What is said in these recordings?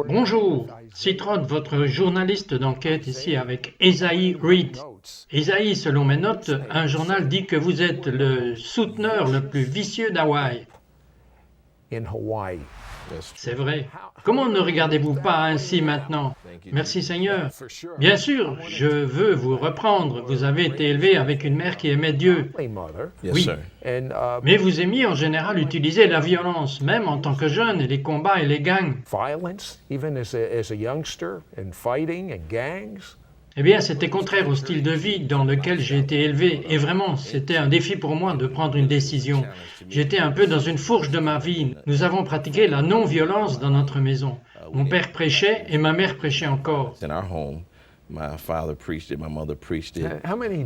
Bonjour, Sid Roth, votre journaliste d'enquête ici avec Esaïe Reed. Esaïe, selon mes notes, un journal dit que vous êtes le souteneur le plus vicieux d'Hawaï. C'est vrai. Comment ne regardez-vous pas ainsi maintenant? Merci Seigneur. Bien sûr, je veux vous reprendre. Vous avez été élevé avec une mère qui aimait Dieu. Oui. Mais vous aimiez en général utiliser la violence, même en tant que jeune, et les combats et les gangs. Eh bien, c'était contraire au style de vie dans lequel j'ai été élevé. Et vraiment, c'était un défi pour moi de prendre une décision. J'étais un peu dans une fourche de ma vie. Nous avons pratiqué la non-violence dans notre maison. Mon père prêchait et ma mère prêchait encore.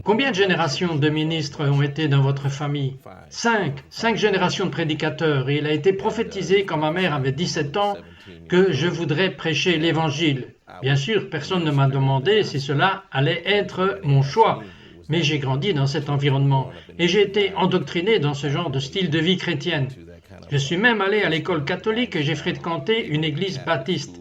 Combien de générations de ministres ont été dans votre famille? 5 générations de prédicateurs. Et il a été prophétisé quand ma mère avait 17 ans que je voudrais prêcher l'Évangile. Bien sûr, personne ne m'a demandé si cela allait être mon choix, mais j'ai grandi dans cet environnement et j'ai été endoctriné dans ce genre de style de vie chrétienne. Je suis même allé à l'école catholique et j'ai fréquenté une église baptiste.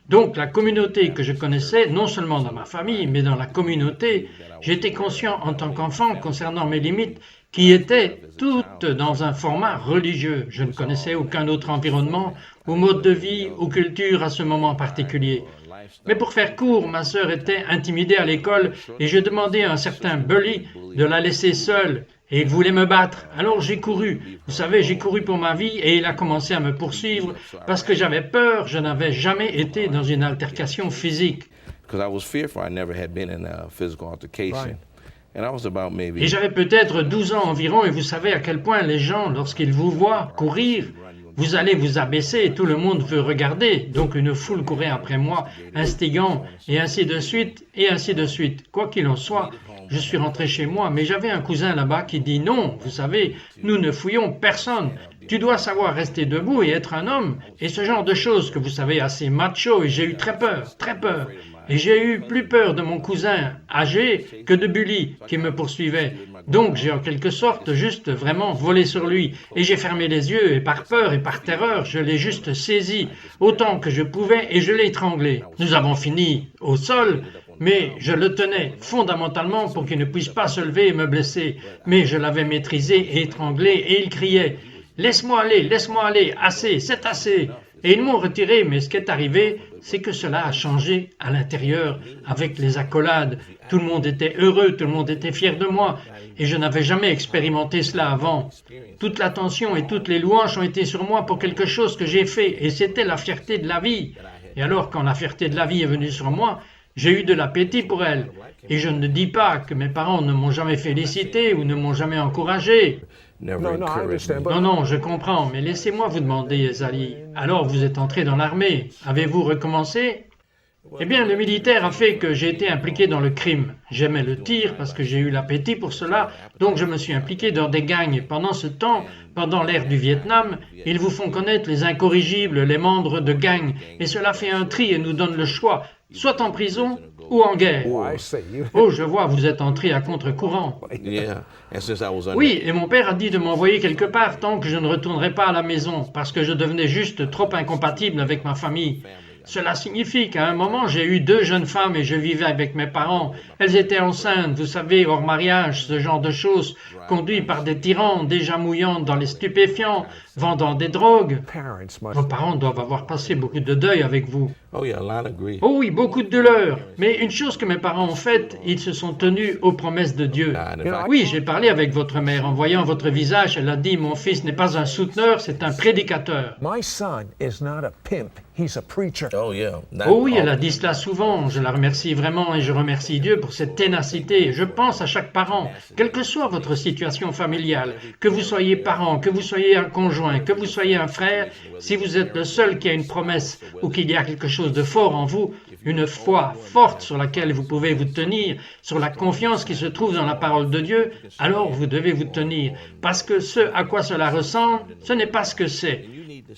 Donc la communauté que je connaissais, non seulement dans ma famille, mais dans la communauté, j'étais conscient en tant qu'enfant concernant mes limites qui étaient toutes dans un format religieux. Je ne connaissais aucun autre environnement ou mode de vie ou culture à ce moment particulier. Mais pour faire court, ma sœur était intimidée à l'école et je demandais à un certain Bully de la laisser seule et il voulait me battre. Alors j'ai couru. Vous savez, j'ai couru pour ma vie et il a commencé à me poursuivre parce que j'avais peur. Je n'avais jamais été dans une altercation physique. Et j'avais peut-être 12 ans environ et vous savez à quel point les gens, lorsqu'ils vous voient courir, vous allez vous abaisser et tout le monde veut regarder. Donc une foule courait après moi, instigant, et ainsi de suite, et ainsi de suite. Quoi qu'il en soit, je suis rentré chez moi, mais j'avais un cousin là-bas qui dit « Non, vous savez, nous ne fouillons personne. Tu dois savoir rester debout et être un homme. » Et ce genre de choses que vous savez assez macho, et j'ai eu très peur, très peur. Et j'ai eu plus peur de mon cousin âgé que de Bully qui me poursuivait. Donc j'ai en quelque sorte juste vraiment volé sur lui. Et j'ai fermé les yeux et par peur et par terreur, je l'ai juste saisi autant que je pouvais et je l'ai étranglé. Nous avons fini au sol, mais je le tenais fondamentalement pour qu'il ne puisse pas se lever et me blesser. Mais je l'avais maîtrisé et étranglé et il criait « Laisse-moi aller, assez, c'est assez !» Et ils m'ont retiré, mais ce qui est arrivé, c'est que cela a changé à l'intérieur avec les accolades. Tout le monde était heureux, tout le monde était fier de moi, et je n'avais jamais expérimenté cela avant. Toute l'attention et toutes les louanges ont été sur moi pour quelque chose que j'ai fait, et c'était la fierté de la vie. Et alors, quand la fierté de la vie est venue sur moi, j'ai eu de l'appétit pour elle. Et je ne dis pas que mes parents ne m'ont jamais félicité ou ne m'ont jamais encouragé. Non, je comprends, mais laissez-moi vous demander, Esaïe. Alors, vous êtes entré dans l'armée. Avez-vous recommencé? Eh bien, le militaire a fait que j'ai été impliqué dans le crime. J'aimais le tir parce que j'ai eu l'appétit pour cela, donc je me suis impliqué dans des gangs. Pendant ce temps, pendant l'ère du Vietnam, ils vous font connaître les incorrigibles, les membres de gangs, et cela fait un tri et nous donne le choix, soit en prison ou en guerre. Oh, je vois, vous êtes entré à contre-courant. Oui, et mon père a dit de m'envoyer quelque part tant que je ne retournerai pas à la maison, parce que je devenais juste trop incompatible avec ma famille. Cela signifie qu'à un moment, j'ai eu 2 jeunes femmes et je vivais avec mes parents. Elles étaient enceintes, vous savez, hors mariage, ce genre de choses, conduits par des tyrans déjà mouillant dans les stupéfiants, vendant des drogues. Vos parents doivent avoir passé beaucoup de deuil avec vous. Oh oui, beaucoup de douleur. Mais une chose que mes parents ont faite, ils se sont tenus aux promesses de Dieu. Oui, j'ai parlé avec votre mère. En voyant votre visage, elle a dit « Mon fils n'est pas un souteneur, c'est un prédicateur. » Oh oui, elle a dit cela souvent. Je la remercie vraiment et je remercie Dieu pour cette ténacité. Je pense à chaque parent, quelle que soit votre situation familiale, que vous soyez parent, que vous soyez un conjoint, que vous soyez un frère, si vous êtes le seul qui a une promesse ou qu'il y a quelque chose de fort en vous, une foi forte sur laquelle vous pouvez vous tenir, sur la confiance qui se trouve dans la parole de Dieu, alors vous devez vous tenir. Parce que ce à quoi cela ressemble, ce n'est pas ce que c'est.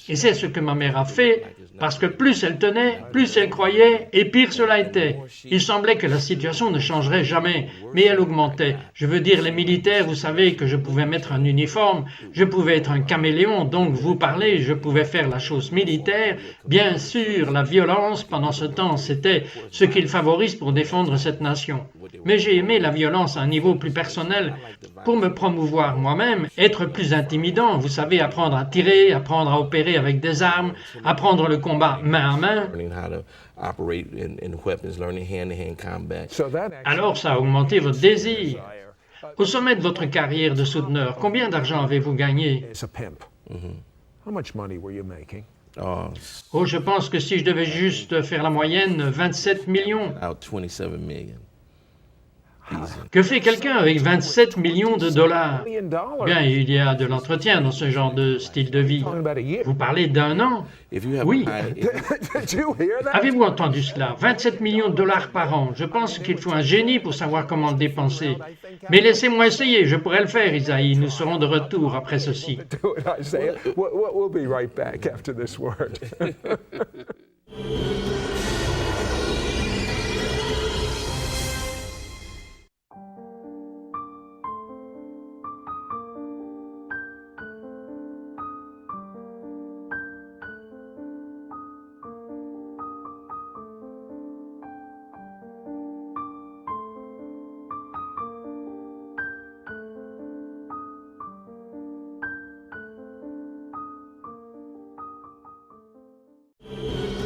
Et c'est ce que ma mère a fait, parce que plus elle tenait, plus elle croyait, et pire cela était. Il semblait que la situation ne changerait jamais, mais elle augmentait. Je veux dire, les militaires, vous savez que je pouvais mettre un uniforme, je pouvais être un caméléon, donc vous parlez, je pouvais faire la chose militaire. Bien sûr, la violence, pendant ce temps, c'était ce qu'il favorise pour défendre cette nation. Mais j'ai aimé la violence à un niveau plus personnel pour me promouvoir moi-même, être plus intimidant, vous savez, apprendre à tirer, apprendre à opérer avec des armes, apprendre le combat main à main. Alors ça a augmenté votre désir. Au sommet de votre carrière de souteneur, combien d'argent avez-vous gagné? Oh, je pense que si je devais juste faire la moyenne, 27 millions. Que fait quelqu'un avec 27 millions de dollars? Bien, il y a de l'entretien dans ce genre de style de vie. Vous parlez d'un an? Oui. Avez-vous entendu cela? 27 millions de dollars par an. Je pense qu'il faut un génie pour savoir comment le dépenser. Mais laissez-moi essayer, je pourrais le faire, Isaïe. Nous serons de retour après ceci.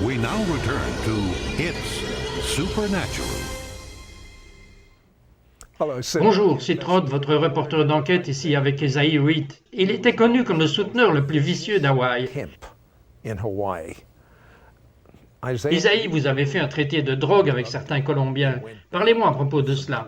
We now return to It's Supernatural. Bonjour, c'est Rod, votre reporter d'enquête ici avec Isaïe Reed. Il était connu comme le souteneur le plus vicieux d'Hawaï. Isaïe, vous avez fait un traité de drogue avec certains Colombiens. Parlez-moi à propos de cela.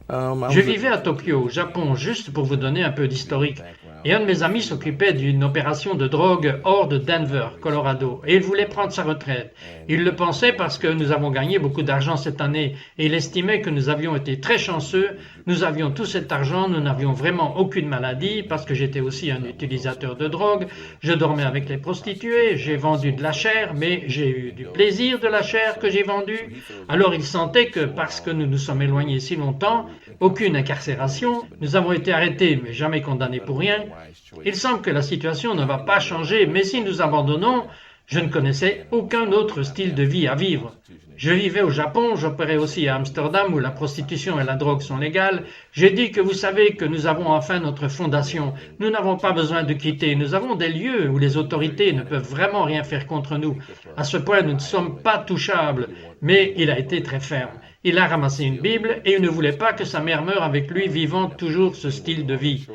Je vivais à Tokyo, au Japon, juste pour vous donner un peu d'historique. Et un de mes amis s'occupait d'une opération de drogue hors de Denver, Colorado, et il voulait prendre sa retraite. Il le pensait parce que nous avons gagné beaucoup d'argent cette année, et il estimait que nous avions été très chanceux, nous avions tout cet argent, nous n'avions vraiment aucune maladie, parce que j'étais aussi un utilisateur de drogue, je dormais avec les prostituées, j'ai vendu de la chair, mais j'ai eu du plaisir de la chair que j'ai vendue. Alors il sentait que parce que nous nous sommes éloignés si longtemps, aucune incarcération, nous avons été arrêtés mais jamais condamnés pour rien. Il semble que la situation ne va pas changer, mais si nous abandonnons, je ne connaissais aucun autre style de vie à vivre. Je vivais au Japon, j'opérais aussi à Amsterdam où la prostitution et la drogue sont légales. J'ai dit que vous savez que nous avons enfin notre fondation. Nous n'avons pas besoin de quitter. Nous avons des lieux où les autorités ne peuvent vraiment rien faire contre nous. À ce point, nous ne sommes pas touchables. Mais il a été très ferme. Il a ramassé une Bible et il ne voulait pas que sa mère meure avec lui vivant toujours ce style de vie.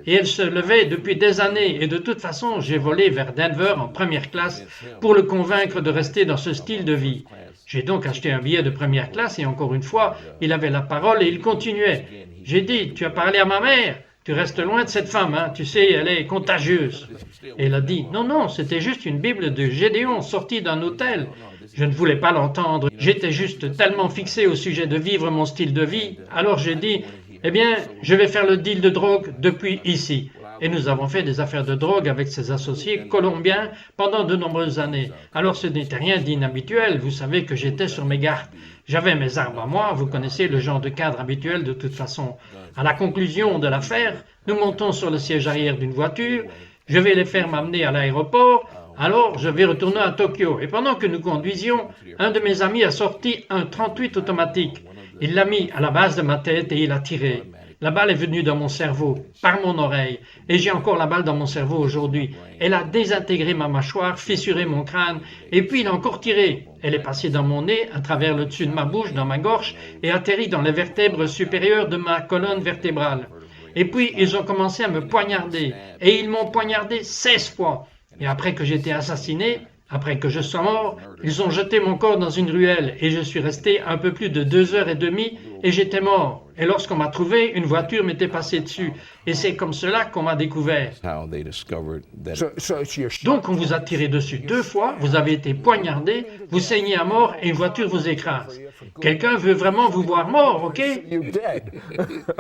Et elle se levait depuis des années et de toute façon, j'ai volé vers Denver en première classe pour le convaincre de rester dans ce style de vie. J'ai donc acheté un billet de première classe et encore une fois, il avait la parole et il continuait. J'ai dit, tu as parlé à ma mère, tu restes loin de cette femme, hein, tu sais, elle est contagieuse. Et elle a dit, non, c'était juste une Bible de Gédéon sortie d'un hôtel. Je ne voulais pas l'entendre, j'étais juste tellement fixé au sujet de vivre mon style de vie, alors j'ai dit, eh bien, je vais faire le deal de drogue depuis ici. Et nous avons fait des affaires de drogue avec ses associés colombiens pendant de nombreuses années. Alors ce n'était rien d'inhabituel, vous savez que j'étais sur mes gardes. J'avais mes armes à moi, vous connaissez le genre de cadre habituel de toute façon. À la conclusion de l'affaire, nous montons sur le siège arrière d'une voiture, je vais les faire m'amener à l'aéroport, alors je vais retourner à Tokyo. Et pendant que nous conduisions, un de mes amis a sorti un 38 automatique. Il l'a mis à la base de ma tête et il a tiré. La balle est venue dans mon cerveau, par mon oreille, et j'ai encore la balle dans mon cerveau aujourd'hui. Elle a désintégré ma mâchoire, fissuré mon crâne, et puis il a encore tiré. Elle est passée dans mon nez, à travers le dessus de ma bouche, dans ma gorge, et atterri dans les vertèbres supérieures de ma colonne vertébrale. Et puis ils ont commencé à me poignarder, et ils m'ont poignardé 16 fois. Et après que j'ai été assassiné, après que je sois mort, ils ont jeté mon corps dans une ruelle, et je suis resté un peu plus de 2 heures et demie, et j'étais mort. Et lorsqu'on m'a trouvé, une voiture m'était passée dessus. Et c'est comme cela qu'on m'a découvert. How they discovered that. So you're Donc on vous a tiré dessus 2 fois, vous avez été poignardé, vous saignez à mort et une voiture vous écrase. Quelqu'un veut vraiment vous voir mort, ok? you dead.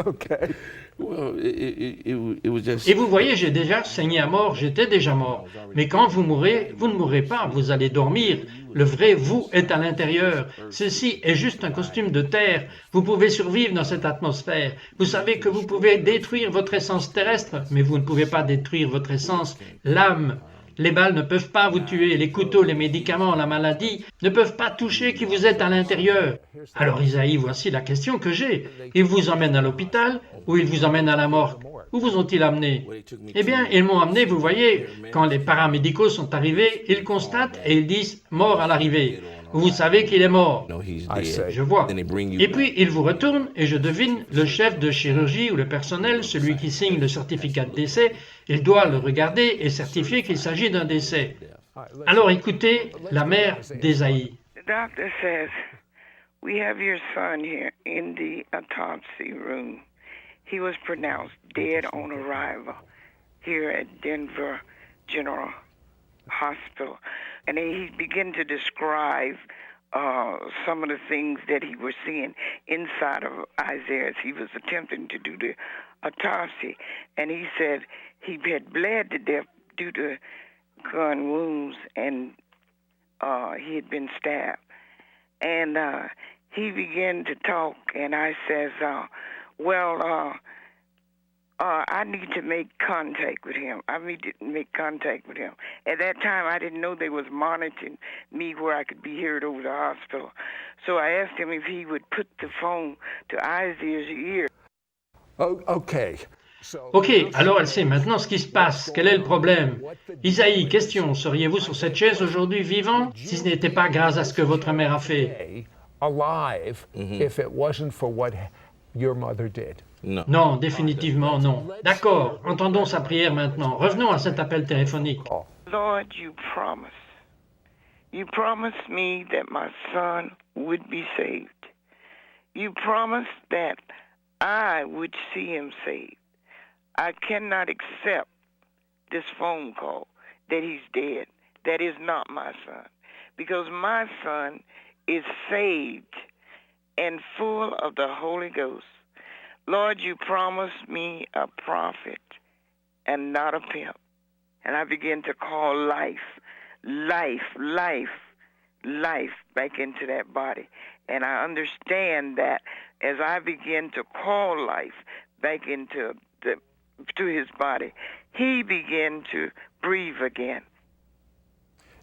Okay. Well, it was just. Et vous voyez, j'ai déjà saigné à mort, j'étais déjà mort. Mais quand vous mourrez, vous ne mourrez pas, vous allez dormir. Le vrai vous est à l'intérieur. Ceci est juste un costume de terre. Vous pouvez survivre dans cette atmosphère. Vous savez que vous pouvez détruire votre essence terrestre, mais vous ne pouvez pas détruire votre essence, l'âme. Les balles ne peuvent pas vous tuer, les couteaux, les médicaments, la maladie ne peuvent pas toucher qui vous êtes à l'intérieur. Alors Isaïe, voici la question que j'ai. Ils vous emmènent à l'hôpital ou ils vous emmènent à la morgue? Où vous ont-ils amené? Eh bien, ils m'ont amené, vous voyez, quand les paramédicaux sont arrivés, ils constatent et ils disent « mort à l'arrivée ». Vous savez qu'il est mort. No, he's I see. dead. Je vois. Then they bring you Et puis, ils vous retournent et je devine le chef de chirurgie ou le personnel, celui qui signe le certificat de décès, il doit le regarder et certifier qu'il s'agit d'un décès. Alors écoutez la mère d'Ésaïe. The doctor says, we have your son here in the autopsy room. He was pronounced dead on arrival here at Denver General Hospital. And he began to describe some of the things that he was seeing inside of Isaiah as he was attempting to do the autopsy. And he said he had bled to death due to gun wounds and he had been stabbed. And he began to talk, and I says, I need to make contact with him. I need to make contact with him. At that time, I didn't know they was monitoring me where I could be heard over the hospital. So I asked him if he would put the phone to Isaiah's ear. Oh, okay. So Ok, alors elle sait maintenant ce qui se passe. Quel est le problème? Isaïe, question, seriez-vous sur cette chaise aujourd'hui vivant si ce n'était pas grâce à ce que votre mère a fait? stay alive if it wasn't for what your mother did. No. Non, définitivement non. D'accord, entendons sa prière maintenant. Revenons à cet appel téléphonique. Lord, you promised. You promised me that my son would be saved. You promised that I would see him saved. I cannot accept this phone call that he's dead. That is not my son. Because my son is saved and full of the Holy Ghost. Lord, you promised me a prophet and not a pimp. And I began to call life back into that body. And I understand that as I begin to call life back to his body, he began to breathe again.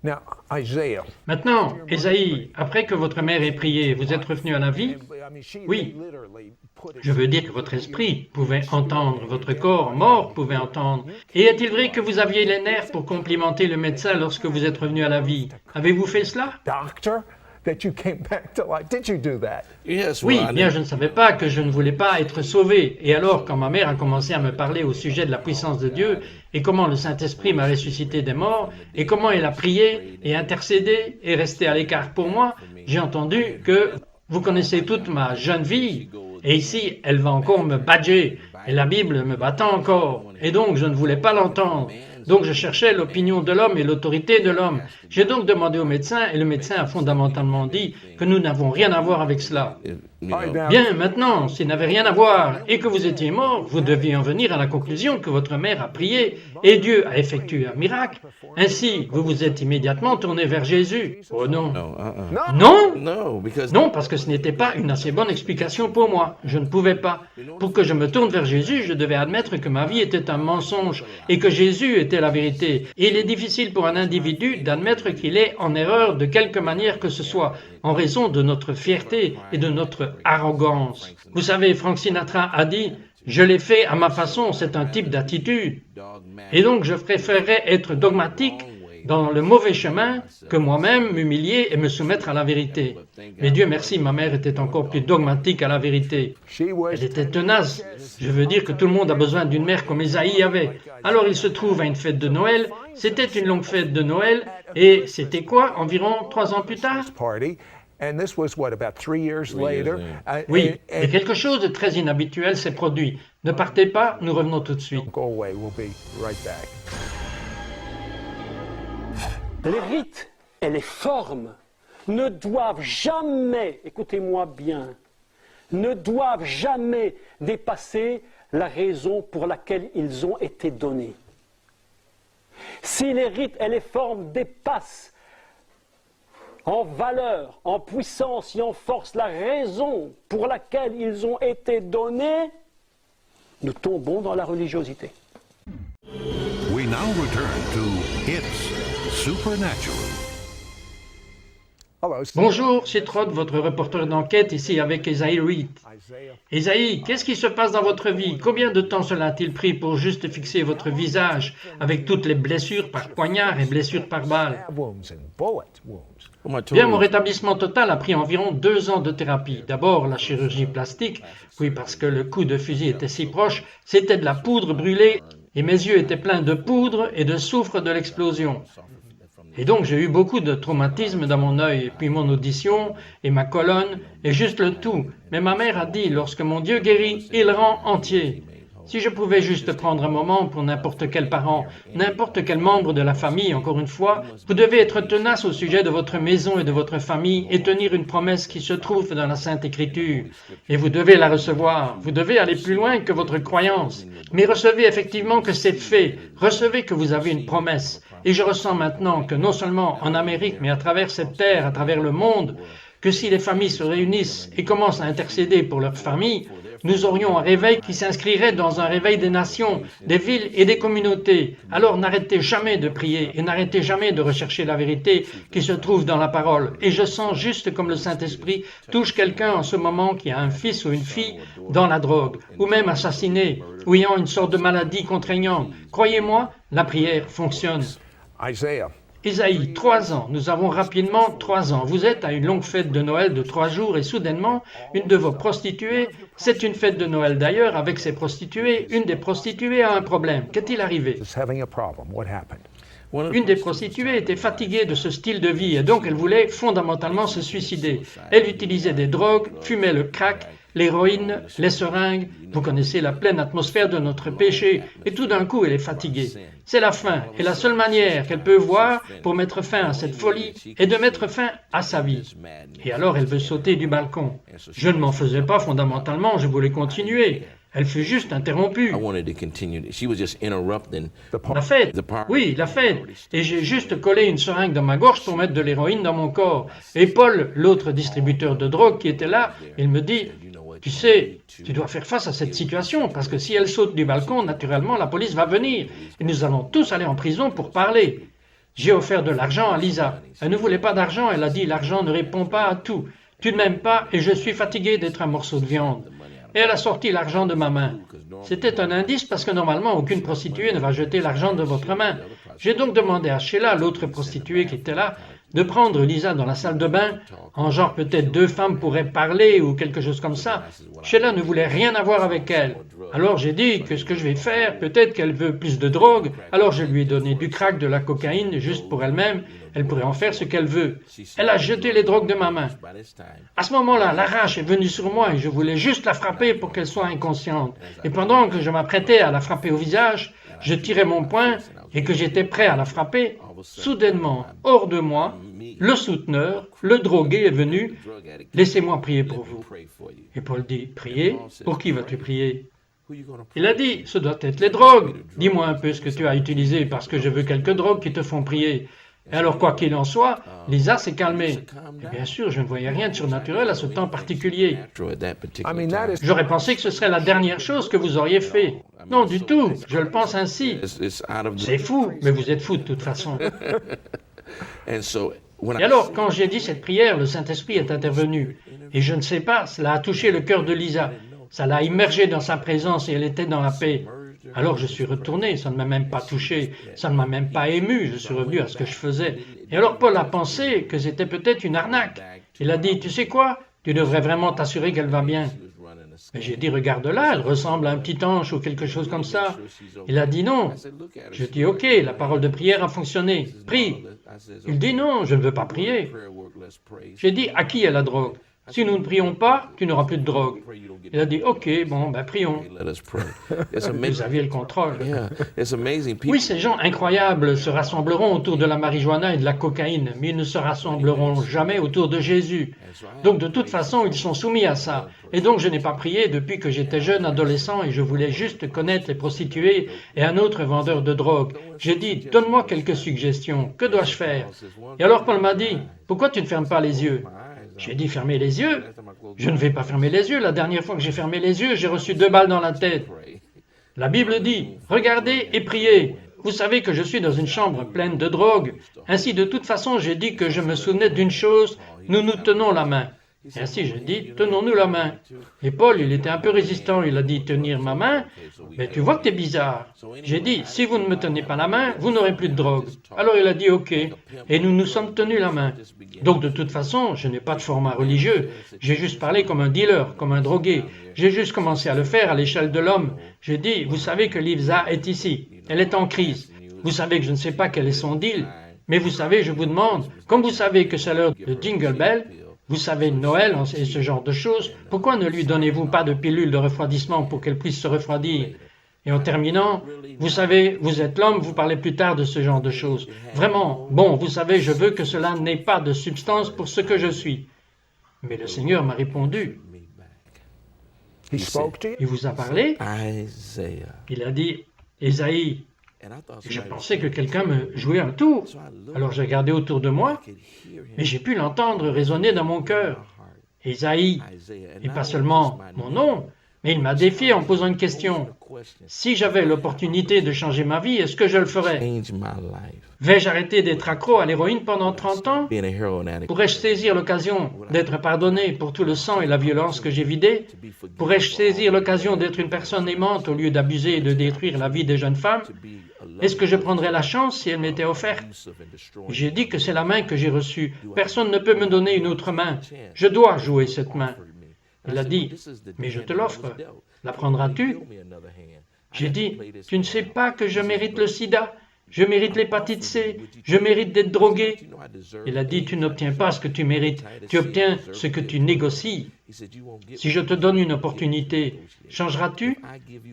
Now, Isaiah. Maintenant, Ésaïe, après que votre mère ait prié, vous êtes revenu à la vie? I mean, she Oui. literally put it. Je veux dire que votre esprit pouvait entendre, votre corps mort pouvait entendre. Et est-il vrai que vous aviez les nerfs pour complimenter le médecin lorsque vous êtes revenu à la vie? Avez-vous fait cela? Doctor, that you came back to life. Did you do that? Yes, Oui, well, I bien didn't- je ne savais pas que je ne voulais pas être sauvé. Et alors, quand ma mère a commencé à me parler au sujet de la puissance de Dieu, et comment le Saint-Esprit m'a ressuscité des morts, et comment elle a prié, et intercédé, et resté à l'écart pour moi, j'ai entendu que vous connaissez toute ma jeune vie, et ici, elle va encore me badger, et la Bible me battant encore, et donc je ne voulais pas l'entendre. Donc je cherchais l'opinion de l'homme et l'autorité de l'homme. J'ai donc demandé au médecin, et le médecin a fondamentalement dit que nous n'avons rien à voir avec cela. you know, Bien, maintenant, s'il n'avait rien à voir et que vous étiez mort, vous deviez en venir à la conclusion que votre mère a prié et Dieu a effectué un miracle. Ainsi, vous vous êtes immédiatement tourné vers Jésus. Oh non. no, Non? no, because Non, parce que ce n'était pas une assez bonne explication pour moi. Je ne pouvais pas. Pour que je me tourne vers Jésus, je devais admettre que ma vie était un mensonge et que Jésus était la vérité. Et il est difficile pour un individu d'admettre qu'il est en erreur de quelque manière que ce soit, en raison de notre fierté et de notre arrogance. Vous savez, Frank Sinatra a dit « Je l'ai fait à ma façon, c'est un type d'attitude ». Et donc je préférerais être dogmatique dans le mauvais chemin que moi-même m'humilier et me soumettre à la vérité. Mais Dieu merci, ma mère était encore plus dogmatique à la vérité. She was. Elle était tenace. Je veux dire que tout le monde a besoin d'une mère comme Ésaïe avait. Alors il se trouve à une fête de Noël. C'était une longue fête de Noël. Et c'était quoi, environ 3 ans plus tard? Party, And this was, what, about 3 years later? Oui, et quelque chose de très inhabituel s'est produit. Ne partez pas, nous revenons tout de suite. Go away, we'll be right back. Les rites et les formes ne doivent jamais, écoutez-moi bien, ne doivent jamais dépasser la raison pour laquelle ils ont été donnés. Si les rites et les formes dépassent en valeur, en puissance et en force la raison pour laquelle ils ont été donnés, nous tombons dans la religiosité. We now return to It's Supernatural. Hello, Steve. Bonjour, c'est Rod, votre reporter d'enquête, ici avec Esaïe Reed. Esaïe, qu'est-ce qui se passe dans votre vie? Combien de temps cela a-t-il pris pour juste fixer votre visage avec toutes les blessures par poignard et blessures par balle? Wounds and bullet wounds. Bien, mon rétablissement total a pris environ 2 ans de thérapie. D'abord la chirurgie plastique, puis parce que le coup de fusil était si proche, c'était de la poudre brûlée et mes yeux étaient pleins de poudre et de soufre de l'explosion. Et donc j'ai eu beaucoup de traumatismes dans mon œil, et puis mon audition et ma colonne, et juste le tout. Mais ma mère a dit, lorsque mon Dieu guérit, il rend entier. Si je pouvais juste prendre un moment pour n'importe quel parent, n'importe quel membre de la famille, encore une fois, vous devez être tenace au sujet de votre maison et de votre famille et tenir une promesse qui se trouve dans la Sainte Écriture. Et vous devez la recevoir. Vous devez aller plus loin que votre croyance. Mais recevez effectivement que c'est fait. Recevez que vous avez une promesse. Et je ressens maintenant que non seulement en Amérique, mais à travers cette terre, à travers le monde, que si les familles se réunissent et commencent à intercéder pour leurs familles, nous aurions un réveil qui s'inscrirait dans un réveil des nations, des villes et des communautés. Alors n'arrêtez jamais de prier et n'arrêtez jamais de rechercher la vérité qui se trouve dans la parole. Et je sens juste comme le Saint-Esprit touche quelqu'un en ce moment qui a un fils ou une fille dans la drogue, ou même assassiné, ou ayant une sorte de maladie contraignante. Croyez-moi, la prière fonctionne. Isaiah. Isaïe, 3 ans. Nous avons rapidement 3 ans. Vous êtes à une longue fête de Noël de 3 jours et soudainement, une de vos prostituées, c'est une fête de Noël d'ailleurs, avec ses prostituées, une des prostituées a un problème. Qu'est-il arrivé? Is having a problem. What happened? Une des prostituées était fatiguée de ce style de vie et donc elle voulait fondamentalement se suicider. Elle utilisait des drogues, fumait le crack, l'héroïne, les seringues. Vous connaissez la pleine atmosphère de notre péché et tout d'un coup elle est fatiguée. C'est la fin et la seule manière qu'elle peut voir pour mettre fin à cette folie est de mettre fin à sa vie. Et alors elle veut sauter du balcon. Je ne m'en faisais pas fondamentalement, je voulais continuer. Elle fut juste interrompue. La fête. Oui, la fête. Et j'ai juste collé une seringue dans ma gorge pour mettre de l'héroïne dans mon corps. Et Paul, l'autre distributeur de drogue qui était là, il me dit, tu sais, tu dois faire face à cette situation parce que si elle saute du balcon, naturellement, la police va venir. Et nous allons tous aller en prison pour parler. J'ai offert de l'argent à Lisa. Elle ne voulait pas d'argent. Elle a dit, l'argent ne répond pas à tout. Tu ne m'aimes pas et je suis fatigué d'être un morceau de viande. Et elle a sorti l'argent de ma main. C'était un indice parce que normalement, aucune prostituée ne va jeter l'argent de votre main. J'ai donc demandé à Sheila, l'autre prostituée qui était là, de prendre Lisa dans la salle de bain, en genre peut-être 2 femmes pourraient parler ou quelque chose comme ça. Sheila ne voulait rien avoir avec elle. Alors j'ai dit que ce que je vais faire, peut-être qu'elle veut plus de drogue, alors je lui ai donné du crack, de la cocaïne, juste pour elle-même, elle pourrait en faire ce qu'elle veut. Elle a jeté les drogues de ma main. À ce moment-là, la rage est venue sur moi et je voulais juste la frapper pour qu'elle soit inconsciente. Et pendant que je m'apprêtais à la frapper au visage, je tirais mon poing et que j'étais prêt à la frapper, soudainement, hors de moi, le souteneur, le drogué est venu. « Laissez-moi prier pour vous. » Et Paul dit, « Prier? Pour qui vas-tu prier ?» Il a dit, « Ce doit être les drogues. Dis-moi un peu ce que tu as utilisé parce que je veux quelques drogues qui te font prier. » Et alors, quoi qu'il en soit, Lisa s'est calmée. Et bien sûr, je ne voyais rien de surnaturel à ce temps particulier. I mean, that is J'aurais pensé que ce serait la dernière chose que vous auriez fait. Non, du tout, je le pense ainsi. C'est fou, mais vous êtes fou de toute façon. Et alors, quand j'ai dit cette prière, le Saint-Esprit est intervenu. Et je ne sais pas, cela a touché le cœur de Lisa. Ça l'a immergée dans sa présence et elle était dans la paix. Alors je suis retourné, ça ne m'a même pas touché, ça ne m'a même pas ému, je suis revenu à ce que je faisais. Et alors Paul a pensé que c'était peut-être une arnaque. Il a dit, tu sais quoi, tu devrais vraiment t'assurer qu'elle va bien. Mais j'ai dit, regarde-la, elle ressemble à un petit ange ou quelque chose comme ça. Il a dit non. Je dis, ok, la parole de prière a fonctionné, prie. Il dit non, je ne veux pas prier. J'ai dit à qui est la drogue? Si nous ne prions pas, tu n'auras plus de drogue. Il a dit ok, bon, ben prions. Vous aviez le contrôle. Oui, ces gens incroyables se rassembleront autour de la marijuana et de la cocaïne, mais ils ne se rassembleront jamais autour de Jésus. Donc de toute façon, ils sont soumis à ça. Et donc je n'ai pas prié depuis que j'étais jeune adolescent et je voulais juste connaître les prostituées et un autre vendeur de drogue. J'ai dit, donne-moi quelques suggestions, que dois-je faire? Et alors Paul m'a dit, pourquoi tu ne fermes pas les yeux? J'ai dit, fermer les yeux? Je ne vais pas fermer les yeux. La dernière fois que j'ai fermé les yeux, j'ai reçu 2 balles dans la tête. La Bible dit, regardez et priez. Vous savez que je suis dans une chambre pleine de drogue. Ainsi, de toute façon, j'ai dit que je me souvenais d'une chose, nous nous tenons la main. Et ainsi, j'ai dit, tenons-nous la main. Et Paul, il était un peu résistant, il a dit, tenir ma main? Mais tu vois que t'es bizarre. J'ai dit, si vous ne me tenez pas la main, vous n'aurez plus de drogue. Alors il a dit, ok. Et nous nous sommes tenus la main. Donc de toute façon, je n'ai pas de format religieux. J'ai juste parlé comme un dealer, comme un drogué. J'ai juste commencé à le faire à l'échelle de l'homme. J'ai dit, vous savez que Livza est ici. Elle est en crise. Vous savez que je ne sais pas quel est son deal. Mais vous savez, je vous demande, comme vous savez que c'est l'heure de Jingle Bell, vous savez, Noël et ce genre de choses, pourquoi ne lui donnez-vous pas de pilule de refroidissement pour qu'elle puisse se refroidir? Et en terminant, vous savez, vous êtes l'homme, vous parlez plus tard de ce genre de choses. Vraiment, bon, vous savez, je veux que cela n'ait pas de substance pour ce que je suis. Mais le Seigneur m'a répondu. He spoke to you? Il vous a parlé? Il a dit, Ésaïe. Et je pensais que quelqu'un me jouait un tour. Alors j'ai regardé autour de moi, et j'ai pu l'entendre résonner dans mon cœur. Ésaïe, et pas seulement mon nom, mais il m'a défié en posant une question. Si j'avais l'opportunité de changer ma vie, est-ce que je le ferais? Vais-je arrêter d'être accro à l'héroïne pendant 30 ans? Pourrais-je saisir l'occasion d'être pardonné pour tout le sang et la violence que j'ai vidé? Pourrais-je saisir l'occasion d'être une personne aimante au lieu d'abuser et de détruire la vie des jeunes femmes? Est-ce que je prendrais la chance si elle m'était offerte? J'ai dit que c'est la main que j'ai reçue. Personne ne peut me donner une autre main. Je dois jouer cette main. Il a dit, mais je te l'offre. La prendras-tu? J'ai dit, tu ne sais pas que je mérite le sida? Je mérite l'hépatite C, je mérite d'être drogué. Il a dit, tu n'obtiens pas ce que tu mérites, tu obtiens ce que tu négocies. Si je te donne une opportunité, changeras-tu?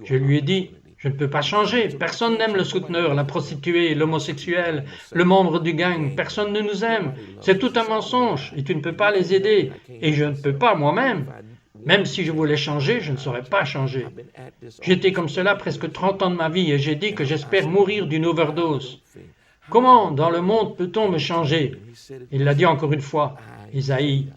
Je lui ai dit, je ne peux pas changer, personne n'aime le souteneur, la prostituée, l'homosexuel, le membre du gang, personne ne nous aime. C'est tout un mensonge et tu ne peux pas les aider. Et je ne peux pas moi-même. Même si je voulais changer, je ne saurais pas changer. J'étais comme cela presque 30 ans de ma vie et j'ai dit que j'espère mourir d'une overdose. Comment, dans le monde, peut-on me changer? Il l'a dit encore une fois, Isaïe.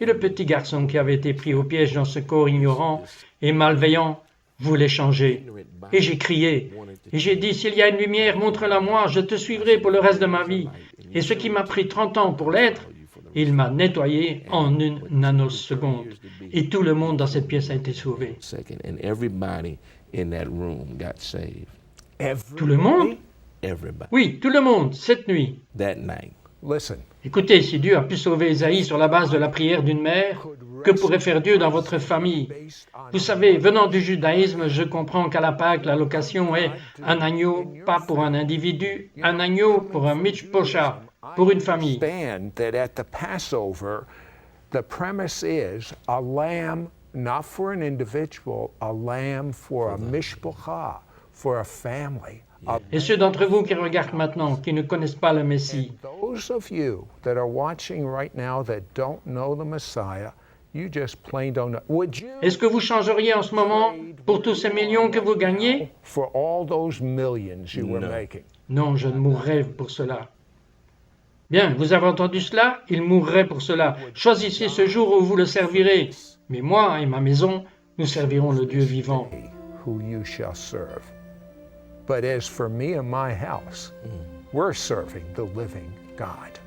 Et le petit garçon qui avait été pris au piège dans ce corps ignorant et malveillant voulait changer. Et j'ai crié. Et j'ai dit, s'il y a une lumière, montre-la moi, je te suivrai pour le reste de ma vie. Et ce qui m'a pris 30 ans pour l'être, il m'a nettoyé en une nanoseconde. Et tout le monde dans cette pièce a été sauvé. Tout le monde? Oui, tout le monde, cette nuit. Listen, Écoutez, si Dieu a pu sauver Ésaïe sur la base de la prière d'une mère, que pourrait faire Dieu dans votre famille? Vous savez, venant du judaïsme, je comprends qu'à la Pâque, la location est un agneau, pas pour un individu, un agneau pour un mishpocha, pour une famille. understand that at the Passover, the premise is a lamb, not for an individual, a lamb for a mishpacha, for a family. Et ceux d'entre vous qui regardent maintenant, qui ne connaissent pas le Messie, Those of you that are watching right now that don't know the Messiah, you just plain don't know. Would you, est-ce que vous changeriez en ce moment pour tous ces millions que vous gagnez? for all those millions you were making? Non, je ne mourrai pour cela. Bien, vous avez entendu cela? Il mourrait pour cela. Choisissez ce jour où vous le servirez. Mais moi et ma maison, nous servirons le Dieu vivant. Who you shall serve. But as for me and my house, we're serving the living God.